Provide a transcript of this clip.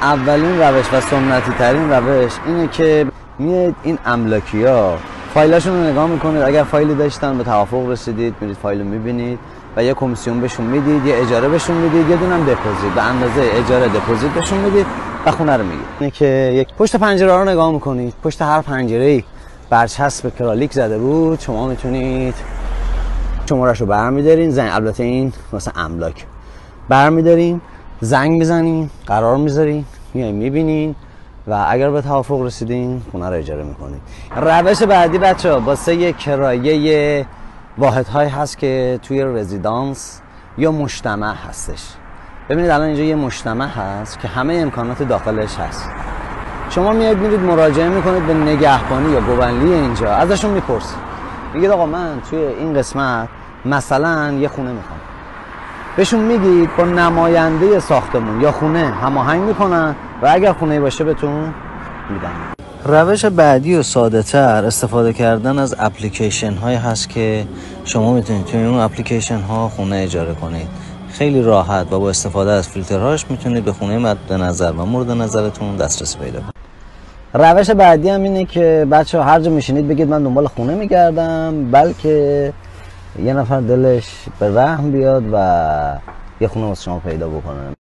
اولین روش و سنتی ترین روش اینه که میاد این املاکی‌ها فایلاشون رو نگاه میکنید. اگر فایلی داشتن به توافق رسیدید، میرید فایل رو میبینید و یه کمیسیون بهشون میدید، یه اجاره بهشون میدید، یه دونم دپوزیت به اندازه اجاره دپوزیت بهشون میدید و خونه رو میگیرید. اینه که یک پشت پنجره رو نگاه میکنید. پشت هر پنجره‌ای برچسب کرالیک زده بود. شما میتونید شماره‌شو برمی‌دارین، زنگ، البته این واسه املاک، برمی‌دارین، زنگ میزنین، قرار میذارین، میایم میبینین و اگر به توافق رسیدین خونه رو اجاره میکنید. روش بعدی بچه‌ها واسه یه کرایه واحدهایی هست که توی رزیدانس یا مجتمع هستش. ببینید الان اینجا یه مجتمع هست که همه امکانات داخلش هست. شما میاید میرید مراجعه میکنید به نگهبانی یا گوبنلی اینجا، ازشون میپرسید، میگید آقا من توی این قسمت مثلا یه خونه میخوام. بهشون میگید با نماینده ساختمون یا خونه هماهنگ میکنن و اگر خونه باشه بهتون میدن. روش بعدی و ساده تر استفاده کردن از اپلیکیشن های هست که شما میتونید توی اون اپلیکیشن ها خونه اجاره کنید. خیلی راحت و با استفاده از فیلترهاش میتونید به خونه مد نظر و مورد نظرتون دسترسی پیدا کنید. روش بعدی هم اینه که بچه‌ها هر جا میشینید بگید من دنبال خونه میگردم، بلکه یه نفر دلش به رحم بیاد و یه خونه واسه شما پیدا بکنه.